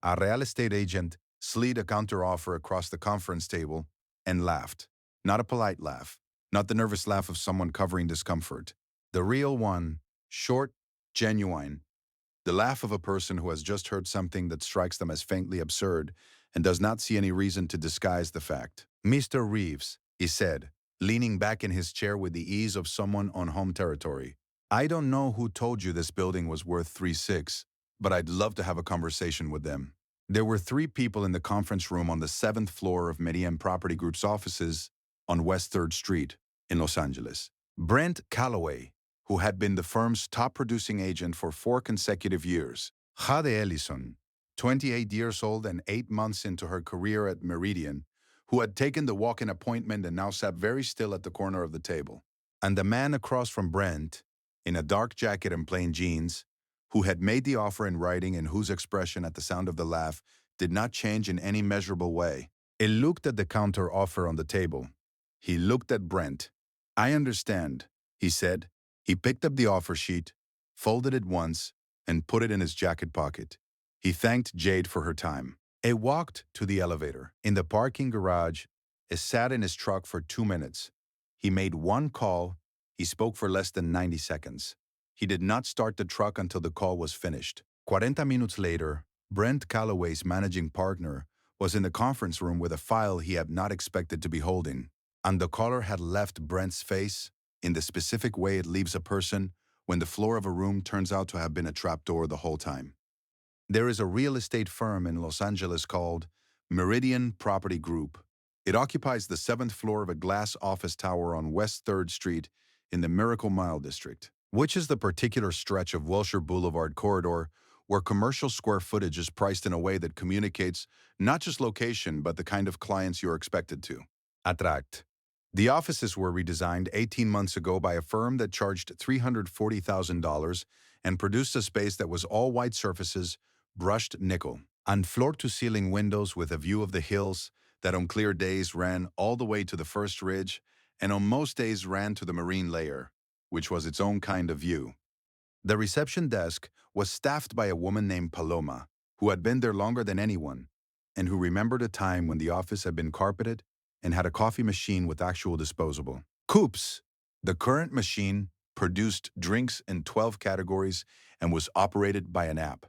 A real estate agent slid a counteroffer across the conference table and laughed. Not a polite laugh, not the nervous laugh of someone covering discomfort. The real one, short, genuine, the laugh of a person who has just heard something that strikes them as faintly absurd and does not see any reason to disguise the fact. "Mr. Reeves," he said, leaning back in his chair with the ease of someone on home territory. "I don't know who told you this building was worth 3.6, but I'd love to have a conversation with them." There were three people in the conference room on the 7th floor of Meridian Property Group's offices on West 3rd Street in Los Angeles. Brent Calloway, who had been the firm's top producing agent for 4 consecutive years. Jade Ellison, 28 years old and 8 months into her career at Meridian, who had taken the walk-in appointment and now sat very still at the corner of the table. And the man across from Brent, in a dark jacket and plain jeans, who had made the offer in writing and whose expression at the sound of the laugh did not change in any measurable way. He looked at the counter offer on the table. He looked at Brent. "I understand," he said. He picked up the offer sheet, folded it once, and put it in his jacket pocket. He thanked Jade for her time. He walked to the elevator. In the parking garage, he sat in his truck for 2 minutes. He made one call. He spoke for less than 90 seconds. He did not start the truck until the call was finished. 40 minutes later, Brent Calloway's managing partner was in the conference room with a file he had not expected to be holding. And the caller had left Brent's face in the specific way it leaves a person when the floor of a room turns out to have been a trapdoor the whole time. There is a real estate firm in Los Angeles called Meridian Property Group. It occupies the 7th floor of a glass office tower on West 3rd Street in the Miracle Mile district, which is the particular stretch of Wilshire Boulevard corridor where commercial square footage is priced in a way that communicates not just location but the kind of clients you're expected to attract. The offices were redesigned 18 months ago by a firm that charged $340,000 and produced a space that was all white surfaces, brushed nickel, and floor-to-ceiling windows with a view of the hills that on clear days ran all the way to the first ridge and on most days ran to the marine layer, which was its own kind of view. The reception desk was staffed by a woman named Paloma, who had been there longer than anyone, and who remembered a time when the office had been carpeted and had a coffee machine with actual disposable cups. The current machine produced drinks in 12 categories and was operated by an app.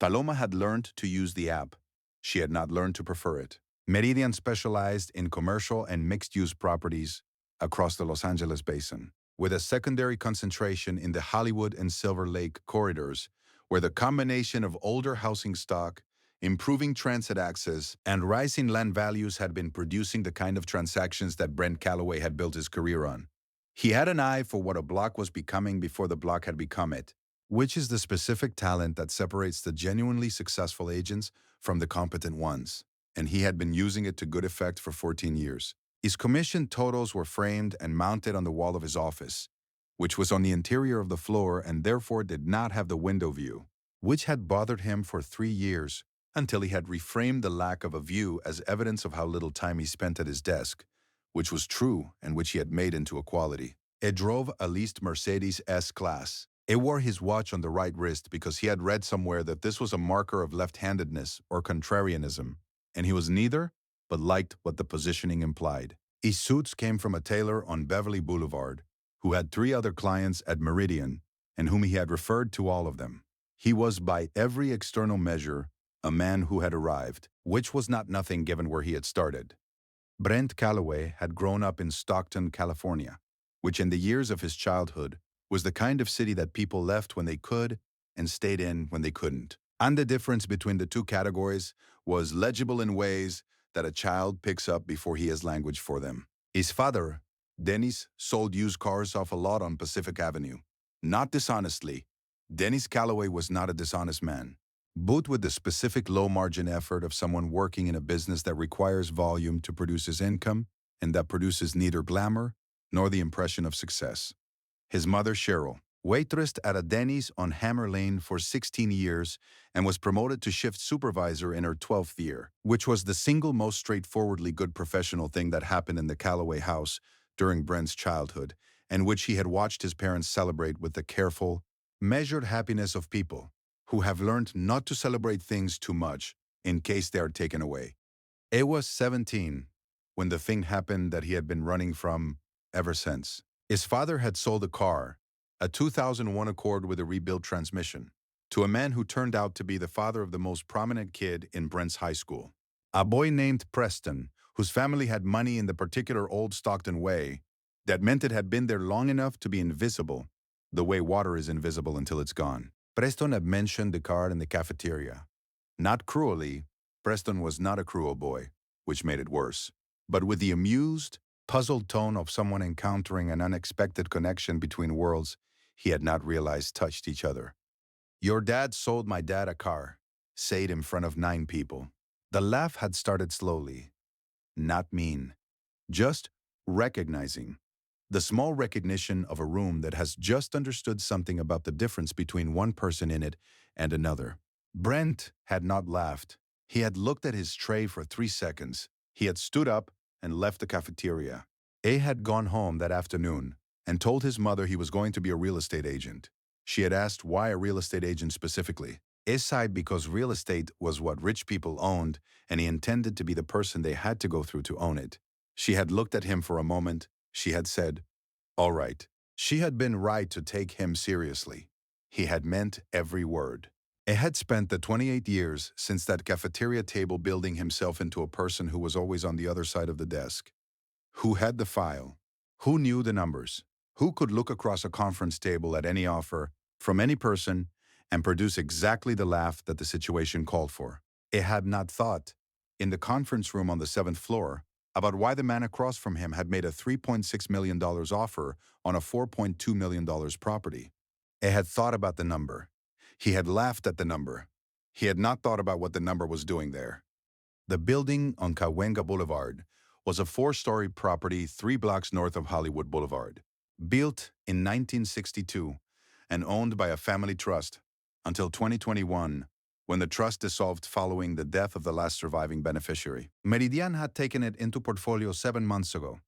Paloma had learned to use the app. She had not learned to prefer it. Meridian specialized in commercial and mixed-use properties across the Los Angeles basin, with a secondary concentration in the Hollywood and Silver Lake corridors, where the combination of older housing stock, improving transit access, and rising land values had been producing the kind of transactions that Brent Calloway had built his career on. He had an eye for what a block was becoming before the block had become it, which is the specific talent that separates the genuinely successful agents from the competent ones, and he had been using it to good effect for 14 years. His commission totals were framed and mounted on the wall of his office, which was on the interior of the floor and therefore did not have the window view, which had bothered him for 3 years until he had reframed the lack of a view as evidence of how little time he spent at his desk, which was true and which he had made into a quality. He drove a leased Mercedes S-Class. He wore his watch on the right wrist because he had read somewhere that this was a marker of left-handedness or contrarianism, and he was neither, but liked what the positioning implied. His suits came from a tailor on Beverly Boulevard, who had 3 other clients at Meridian, and whom he had referred to all of them. He was by every external measure a man who had arrived, which was not nothing given where he had started. Brent Calloway had grown up in Stockton, California, which in the years of his childhood was the kind of city that people left when they could and stayed in when they couldn't. And the difference between the two categories was legible in ways that a child picks up before he has language for them. His father, Dennis, sold used cars off a lot on Pacific Avenue. Not dishonestly. Dennis Calloway was not a dishonest man, but with the specific low-margin effort of someone working in a business that requires volume to produce his income and that produces neither glamour nor the impression of success. His mother, Cheryl, waitressed at a Denny's on Hammer Lane for 16 years and was promoted to shift supervisor in her 12th year, which was the single most straightforwardly good professional thing that happened in the Calloway house during Brent's childhood, and which he had watched his parents celebrate with the careful, measured happiness of people who have learned not to celebrate things too much in case they are taken away. A was 17 when the thing happened that he had been running from ever since. His father had sold a car, a 2001 Accord with a rebuilt transmission, to a man who turned out to be the father of the most prominent kid in Brent's high school. A boy named Preston, whose family had money in the particular old Stockton way that meant it had been there long enough to be invisible, the way water is invisible until it's gone. Preston had mentioned the car in the cafeteria. Not cruelly, Preston was not a cruel boy, which made it worse, but with the amused, puzzled tone of someone encountering an unexpected connection between worlds he had not realized touched each other. "Your dad sold my dad a car," said in front of 9 people. The laugh had started slowly, not mean, just recognizing. The small recognition of a room that has just understood something about the difference between one person in it and another. Brent had not laughed. He had looked at his tray for 3 seconds. He had stood up and left the cafeteria. A had gone home that afternoon and told his mother he was going to be a real estate agent. She had asked why a real estate agent specifically. A sighed because real estate was what rich people owned, and he intended to be the person they had to go through to own it. She had looked at him for a moment. She had said, "All right." She had been right to take him seriously. He had meant every word. He had spent the 28 years since that cafeteria table building himself into a person who was always on the other side of the desk. Who had the file? Who knew the numbers? Who could look across a conference table at any offer, from any person, and produce exactly the laugh that the situation called for? He had not thought, in the conference room on the 7th floor, about why the man across from him had made a $3.6 million offer on a $4.2 million property. He had thought about the number. He had laughed at the number. He had not thought about what the number was doing there. The building on Cahuenga Boulevard was a 4-story property 3 blocks north of Hollywood Boulevard, built in 1962 and owned by a family trust until 2021, when the trust dissolved following the death of the last surviving beneficiary. Meridian had taken it into portfolio 7 months ago.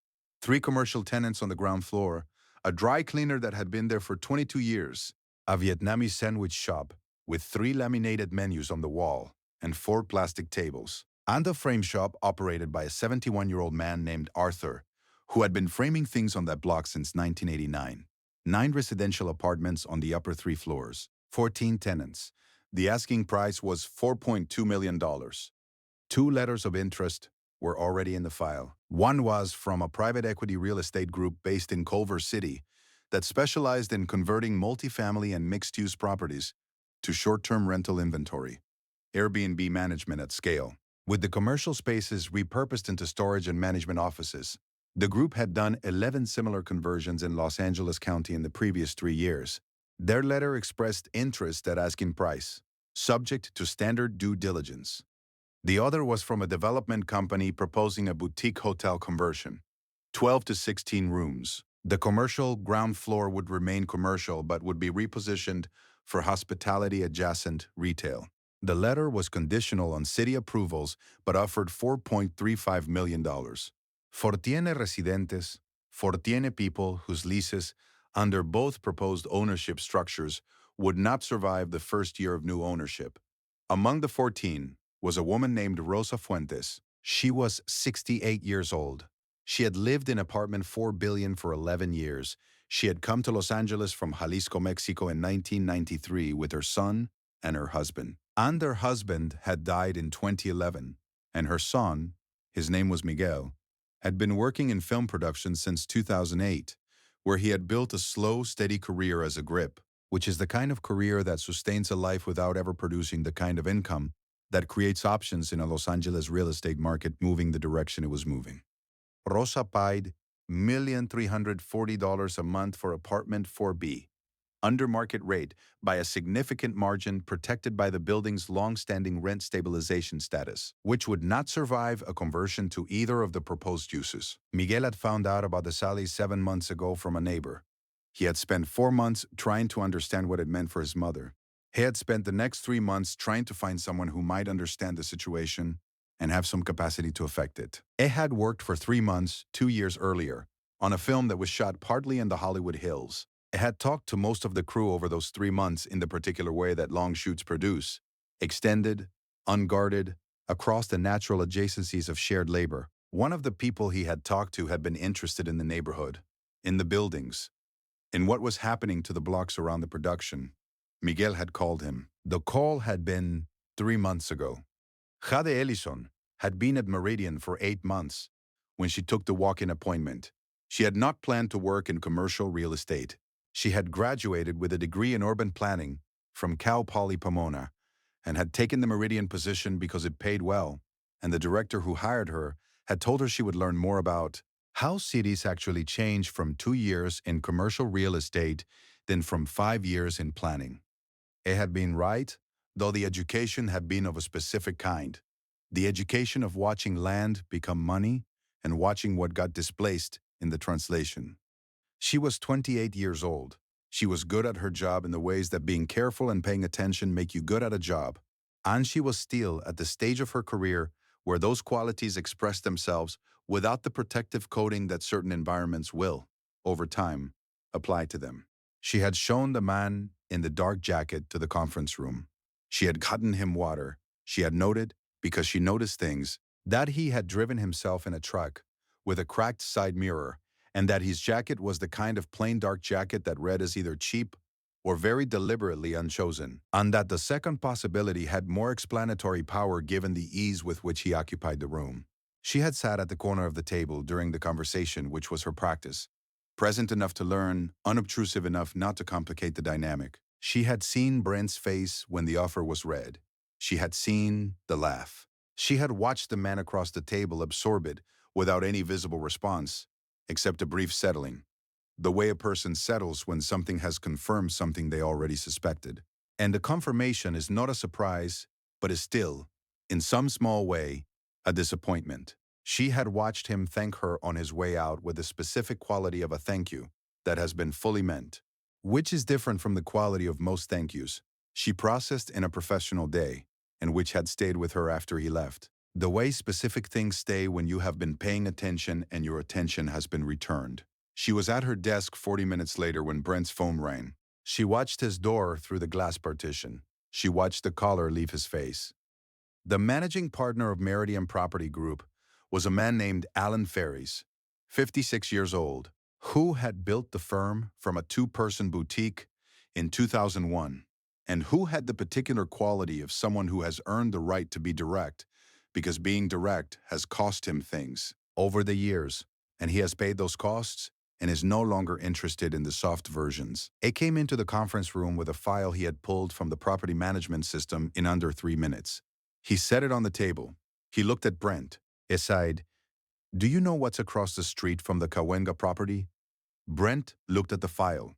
3 commercial tenants on the ground floor, a dry cleaner that had been there for 22 years, a Vietnamese sandwich shop with 3 laminated menus on the wall and 4 plastic tables, and a frame shop operated by a 71-year-old man named Arthur, who had been framing things on that block since 1989. 9 residential apartments on the upper 3 floors, 14 tenants. The asking price was $4.2 million. 2 letters of interest were already in the file. One was from a private equity real estate group based in Culver City that specialized in converting multifamily and mixed-use properties to short-term rental inventory, Airbnb management at scale. With the commercial spaces repurposed into storage and management offices, the group had done 11 similar conversions in Los Angeles County in the previous 3 years. Their letter expressed interest at asking price, subject to standard due diligence. The other was from a development company proposing a boutique hotel conversion, 12 to 16 rooms. The commercial ground floor would remain commercial but would be repositioned for hospitality-adjacent retail. The letter was conditional on city approvals but offered $4.35 million. Fortiene residentes, Fortiene people whose leases, under both proposed ownership structures, would not survive the first year of new ownership. Among the 14 was a woman named Rosa Fuentes. She was 68 years old. She had lived in apartment 4 billion for 11 years. She had come to Los Angeles from Jalisco, Mexico in 1993 with her son and her husband. And her husband had died in 2011, and her son, his name was Miguel, had been working in film production since 2008, where he had built a slow, steady career as a grip, which is the kind of career that sustains a life without ever producing the kind of income that creates options in a Los Angeles real estate market moving the direction it was moving. Rosa paid $1,340 a month for apartment 4B, under market rate by a significant margin protected by the building's long-standing rent stabilization status, which would not survive a conversion to either of the proposed uses. Miguel had found out about the Sally 7 months ago from a neighbor. He had spent 4 months trying to understand what it meant for his mother. He had spent the next 3 months trying to find someone who might understand the situation and have some capacity to affect it. He had worked for 3 months, 2 years earlier, on a film that was shot partly in the Hollywood Hills. He had talked to most of the crew over those 3 months in the particular way that long shoots produce: extended, unguarded, across the natural adjacencies of shared labor. One of the people he had talked to had been interested in the neighborhood, in the buildings, in what was happening to the blocks around the production. Miguel had called him. The call had been 3 months ago. Jade Ellison had been at Meridian for 8 months when she took the walk-in appointment. She had not planned to work in commercial real estate. She had graduated with a degree in urban planning from Cal Poly Pomona and had taken the Meridian position because it paid well, and the director who hired her had told her she would learn more about how cities actually change from 2 years in commercial real estate than from 5 years in planning. It had been right, though the education had been of a specific kind. The education of watching land become money and watching what got displaced in the translation. She was 28 years old. She was good at her job in the ways that being careful and paying attention make you good at a job. And she was still at the stage of her career where those qualities express themselves without the protective coating that certain environments will, over time, apply to them. She had shown the man in the dark jacket to the conference room. She had gotten him water. She had noted, because she noticed things, that he had driven himself in a truck with a cracked side mirror, and that his jacket was the kind of plain dark jacket that read as either cheap or very deliberately unchosen, and that the second possibility had more explanatory power given the ease with which he occupied the room. She had sat at the corner of the table during the conversation, which was her practice, present enough to learn, unobtrusive enough not to complicate the dynamic. She had seen Brent's face when the offer was read. She had seen the laugh. She had watched the man across the table absorb it without any visible response, except a brief settling, the way a person settles when something has confirmed something they already suspected. And the confirmation is not a surprise, but is still, in some small way, a disappointment. She had watched him thank her on his way out with the specific quality of a thank you that has been fully meant, which is different from the quality of most thank yous she processed in a professional day, and which had stayed with her after he left. The way specific things stay when you have been paying attention and your attention has been returned. She was at her desk 40 minutes later when Brent's phone rang. She watched his door through the glass partition. She watched the color leave his face. The managing partner of Meridian Property Group was a man named Alan Ferries, 56 years old, who had built the firm from a two-person boutique in 2001, and who had the particular quality of someone who has earned the right to be direct, because being direct has cost him things over the years, and he has paid those costs and is no longer interested in the soft versions. He came into the conference room with a file he had pulled from the property management system in under 3 minutes. He set it on the table. He looked at Brent. He sighed, "Do you know what's across the street from the Cahuenga property?" Brent looked at the file.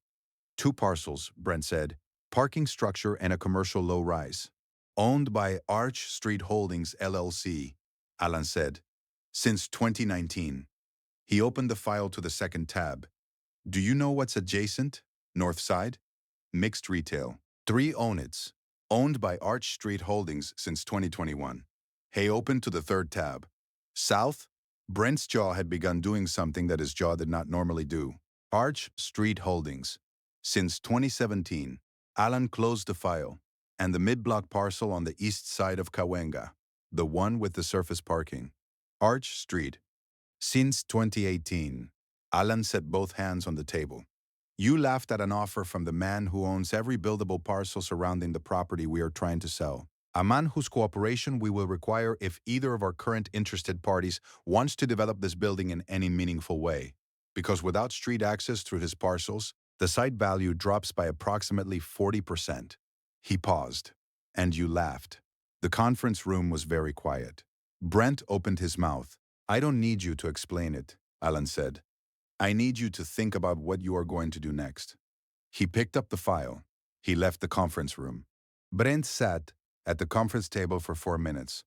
2 parcels, Brent said, parking structure and a commercial low-rise. Owned by Arch Street Holdings, LLC, Alan said, since 2019. He opened the file to the second tab. Do you know what's adjacent? North side? Mixed retail. 3 units. Owned by Arch Street Holdings since 2021. He opened to the third tab. South? Brent's jaw had begun doing something that his jaw did not normally do. Arch Street Holdings. Since 2017. Alan closed the file. And the mid-block parcel on the east side of Cahuenga. The one with the surface parking. Arch Street. Since 2018. Alan set both hands on the table. You laughed at an offer from the man who owns every buildable parcel surrounding the property we are trying to sell. A man whose cooperation we will require if either of our current interested parties wants to develop this building in any meaningful way. Because without street access through his parcels, the site value drops by approximately 40%. He paused. And you laughed. The conference room was very quiet. Brent opened his mouth. I don't need you to explain it, Alan said. I need you to think about what you are going to do next. He picked up the file. He left the conference room. Brent sat at the conference table for 4 minutes.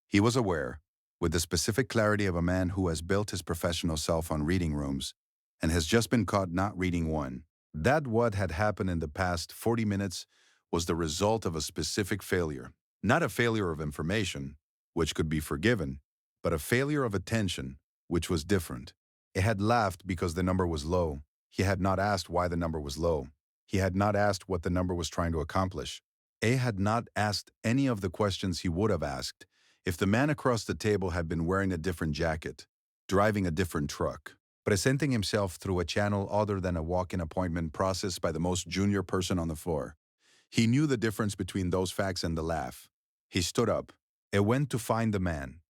He was aware, with the specific clarity of a man who has built his professional self on reading rooms and has just been caught not reading one, that what had happened in the past 40 minutes was the result of a specific failure. Not a failure of information, which could be forgiven, but a failure of attention, which was different. He had laughed because the number was low. He had not asked why the number was low. He had not asked what the number was trying to accomplish. He had not asked any of the questions he would have asked if the man across the table had been wearing a different jacket, driving a different truck, presenting himself through a channel other than a walk-in appointment processed by the most junior person on the floor. He knew the difference between those facts and the laugh. He stood up and went to find the man.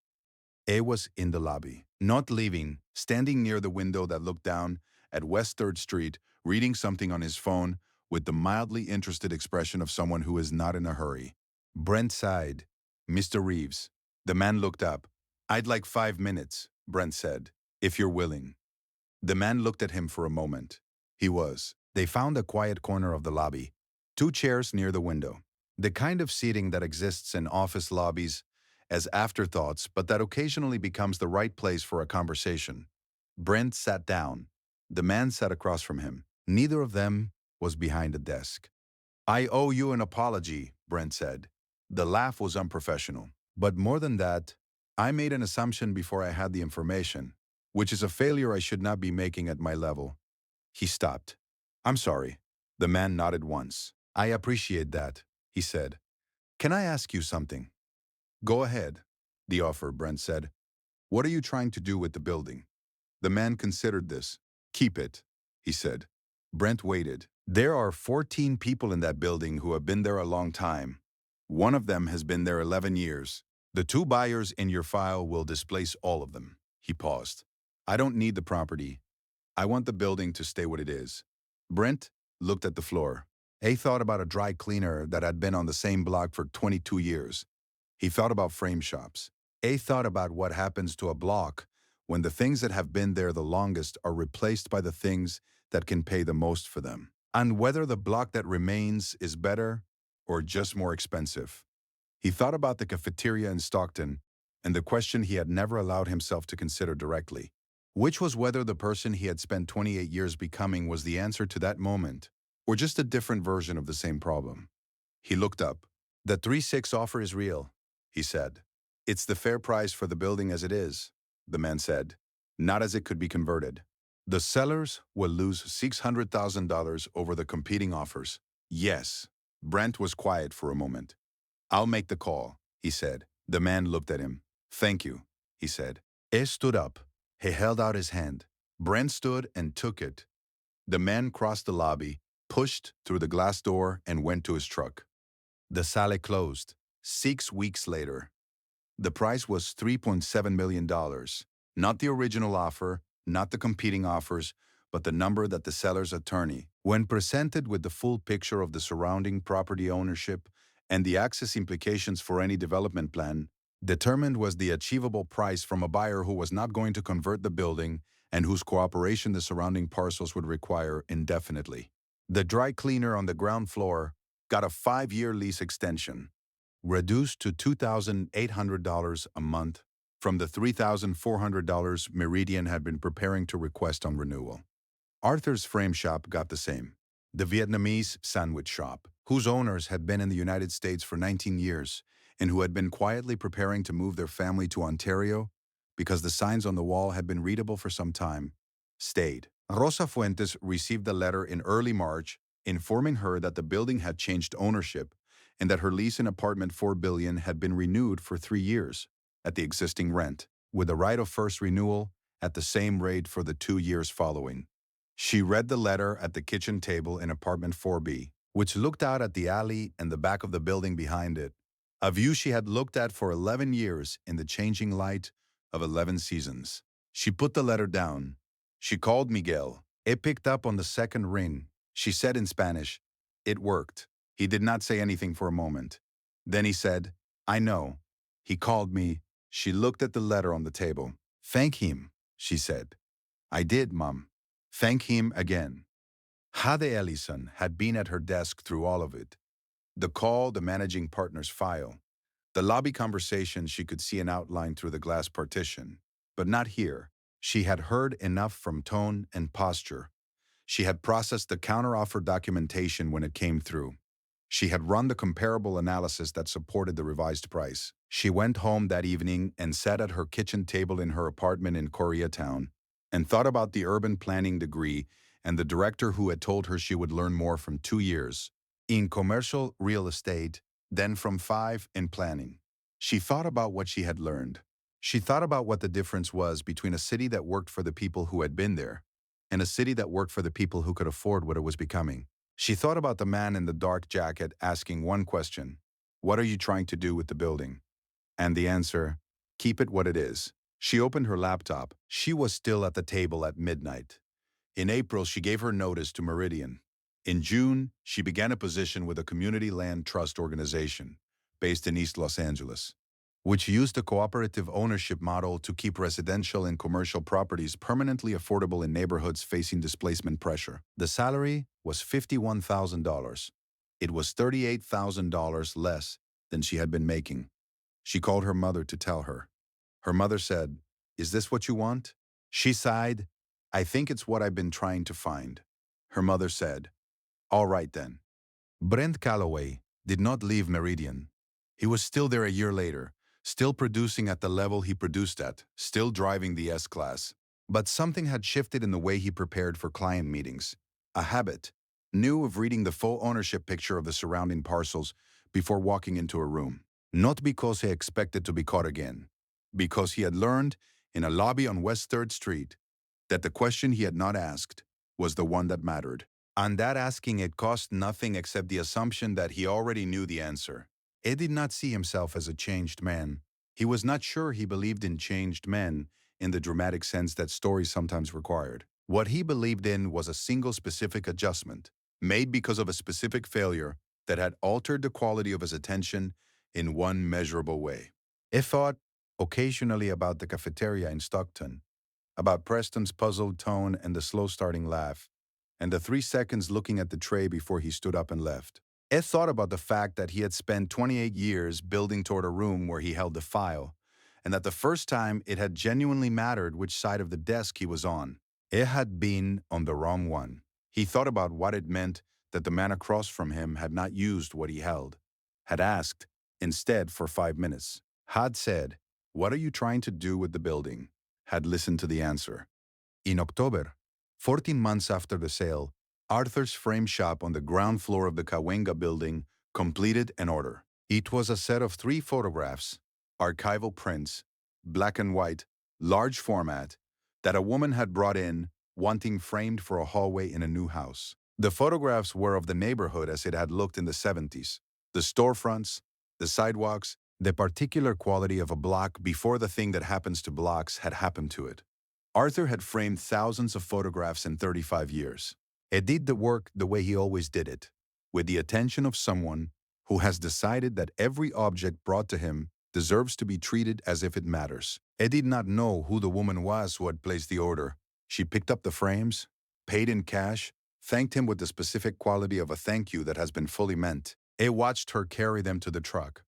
A was in the lobby, not leaving, standing near the window that looked down at West 3rd Street, reading something on his phone with the mildly interested expression of someone who is not in a hurry. Brent sighed. "Mr. Reeves." The man looked up. "I'd like 5 minutes," Brent said, "if you're willing." The man looked at him for a moment. He was. They found a quiet corner of the lobby, 2 chairs near the window. The kind of seating that exists in office lobbies as afterthoughts, but that occasionally becomes the right place for a conversation. Brent sat down. The man sat across from him. Neither of them was behind a desk. "I owe you an apology," Brent said. The laugh was unprofessional. "But more than that, I made an assumption before I had the information, which is a failure I should not be making at my level." He stopped. "I'm sorry." The man nodded once. "I appreciate that," he said. "Can I ask you something?" "Go ahead," the offer, Brent said. "What are you trying to do with the building?" The man considered this. "Keep it," he said. Brent waited. "There are 14 people in that building who have been there a long time. One of them has been there 11 years. The 2 buyers in your file will displace all of them." He paused. "I don't need the property. I want the building to stay what it is." Brent looked at the floor. He thought about a dry cleaner that had been on the same block for 22 years. He thought about frame shops. He thought about what happens to a block when the things that have been there the longest are replaced by the things that can pay the most for them, and whether the block that remains is better or just more expensive. He thought about the cafeteria in Stockton and the question he had never allowed himself to consider directly, which was whether the person he had spent 28 years becoming was the answer to that moment, or just a different version of the same problem. He looked up. "The 3-6 offer is real," he said. "It's the fair price for the building as it is," the man said, "not as it could be converted. The sellers will lose $600,000 over the competing offers." "Yes." Brent was quiet for a moment. "I'll make the call," he said. The man looked at him. "Thank you," he said. He stood up. He held out his hand. Brent stood and took it. The man crossed the lobby, pushed through the glass door, and went to his truck. The sale closed 6 weeks later. The price was $3.7 million. Not the original offer, not the competing offers, but the number that the seller's attorney, when presented with the full picture of the surrounding property ownership and the access implications for any development plan, determined was the achievable price from a buyer who was not going to convert the building and whose cooperation the surrounding parcels would require indefinitely. The dry cleaner on the ground floor got a 5-year lease extension, reduced to $2,800 a month from the $3,400 Meridian had been preparing to request on renewal. Arthur's frame shop got the same. The Vietnamese sandwich shop, whose owners had been in the United States for 19 years and who had been quietly preparing to move their family to Ontario because the signs on the wall had been readable for some time, stayed. Rosa Fuentes received a letter in early March informing her that the building had changed ownership and that her lease in apartment 4 billion had been renewed for 3 years at the existing rent, with a right of first renewal at the same rate for the 2 years following. She read the letter at the kitchen table in apartment 4B, which looked out at the alley and the back of the building behind it, a view she had looked at for 11 years in the changing light of 11 seasons. She put the letter down. She called Miguel. It picked up on the second ring. She said in Spanish, "It worked." He did not say anything for a moment. Then he said, "I know. He called me." She looked at the letter on the table. "Thank him," she said. "I did, Mom." Thank him again. Hade Ellison had been at her desk through all of it. The call, the managing partner's file. The lobby conversation, she could see an outline through the glass partition. But not here. She had heard enough from tone and posture. She had processed the counteroffer documentation when it came through. She had run the comparable analysis that supported the revised price. She went home that evening and sat at her kitchen table in her apartment in Koreatown and thought about the urban planning degree and the director who had told her she would learn more from 2 years in commercial real estate than from 5 in planning. She thought about what she had learned. She thought about what the difference was between a city that worked for the people who had been there and a city that worked for the people who could afford what it was becoming. She thought about the man in the dark jacket asking one question: "What are you trying to do with the building?" And the answer: "Keep it what it is." She opened her laptop. She was still at the table at midnight. In April, she gave her notice to Meridian. In June, she began a position with a community land trust organization based in East Los Angeles, which used a cooperative ownership model to keep residential and commercial properties permanently affordable in neighborhoods facing displacement pressure. The salary was $51,000. It was $38,000 less than she had been making. She called her mother to tell her. Her mother said, "Is this what you want?" She sighed. "I think it's what I've been trying to find." Her mother said, "All right then." Brent Calloway did not leave Meridian. He was still there a year later, still producing at the level he produced at, still driving the S-Class. But something had shifted in the way he prepared for client meetings. A habit, new of reading the full ownership picture of the surrounding parcels before walking into a room. Not because he expected to be caught again, because he had learned in a lobby on West 3rd Street that the question he had not asked was the one that mattered. And that asking it cost nothing except the assumption that he already knew the answer. Ed did not see himself as a changed man. He was not sure he believed in changed men in the dramatic sense that stories sometimes required. What he believed in was a single specific adjustment, made because of a specific failure that had altered the quality of his attention in one measurable way. Ed thought occasionally about the cafeteria in Stockton, about Preston's puzzled tone and the slow-starting laugh, and the 3 seconds looking at the tray before he stood up and left. Ed thought about the fact that he had spent 28 years building toward a room where he held the file, and that the first time it had genuinely mattered which side of the desk he was on. It had been on the wrong one. He thought about what it meant that the man across from him had not used what he held, had asked, instead, for 5 minutes, had said, "What are you trying to do with the building?" Had listened to the answer. In October, 14 months after the sale, Arthur's frame shop on the ground floor of the Cahuenga building completed an order. It was a set of 3 photographs, archival prints, black and white, large format, that a woman had brought in, wanting framed for a hallway in a new house. The photographs were of the neighborhood as it had looked in the 70s. The storefronts, the sidewalks, the particular quality of a block before the thing that happens to blocks had happened to it. Arthur had framed thousands of photographs in 35 years. He did the work the way he always did it, with the attention of someone who has decided that every object brought to him deserves to be treated as if it matters. Ed did not know who the woman was who had placed the order. She picked up the frames, paid in cash, thanked him with the specific quality of a thank you that has been fully meant. Ed watched her carry them to the truck.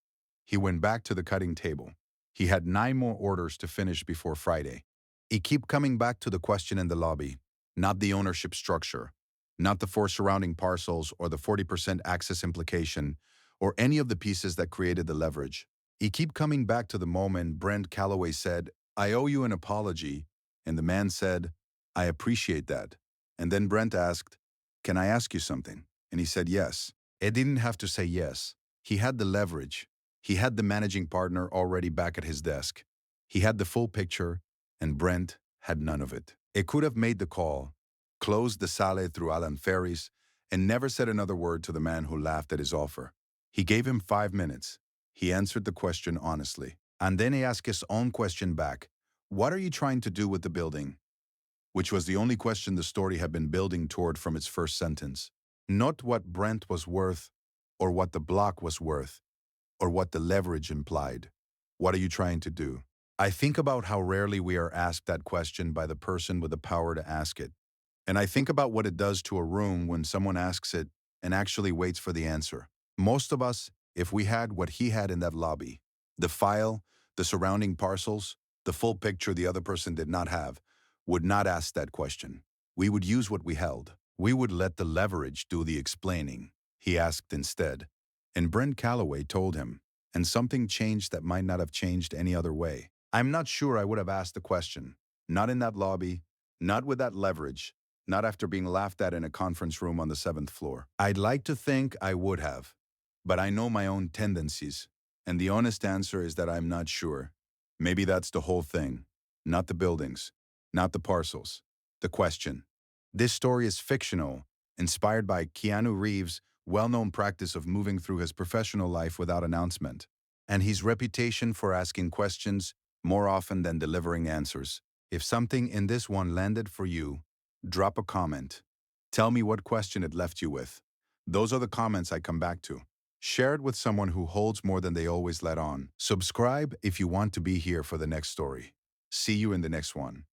He went back to the cutting table. He had 9 more orders to finish before Friday. He kept coming back to the question in the lobby, not the ownership structure, not the 4 surrounding parcels or the 40% access implication, or any of the pieces that created the leverage. He kept coming back to the moment Brent Calloway said, "I owe you an apology," and the man said, "I appreciate that." And then Brent asked, "Can I ask you something?" And he said yes. It didn't have to say yes. He had the leverage. He had the managing partner already back at his desk. He had the full picture, and Brent had none of it. It could have made the call, closed the sale through Alan Ferris, and never said another word to the man who laughed at his offer. He gave him 5 minutes. He answered the question honestly. And then he asked his own question back. "What are you trying to do with the building?" Which was the only question the story had been building toward from its first sentence. Not what Brent was worth, or what the block was worth, or what the leverage implied. What are you trying to do? I think about how rarely we are asked that question by the person with the power to ask it. And I think about what it does to a room when someone asks it and actually waits for the answer. Most of us, if we had what he had in that lobby, the file, the surrounding parcels, the full picture the other person did not have, would not ask that question. We would use what we held. We would let the leverage do the explaining. He asked instead. And Brent Calloway told him, and something changed that might not have changed any other way. I'm not sure I would have asked the question. Not in that lobby, not with that leverage, not after being laughed at in a conference room on the 7th floor. I'd like to think I would have, but I know my own tendencies. And the honest answer is that I'm not sure. Maybe that's the whole thing. Not the buildings, not the parcels. The question. This story is fictional, inspired by Keanu Reeves' well-known practice of moving through his professional life without announcement, and his reputation for asking questions more often than delivering answers. If something in this one landed for you, drop a comment. Tell me what question it left you with. Those are the comments I come back to. Share it with someone who holds more than they always let on. Subscribe if you want to be here for the next story. See you in the next one.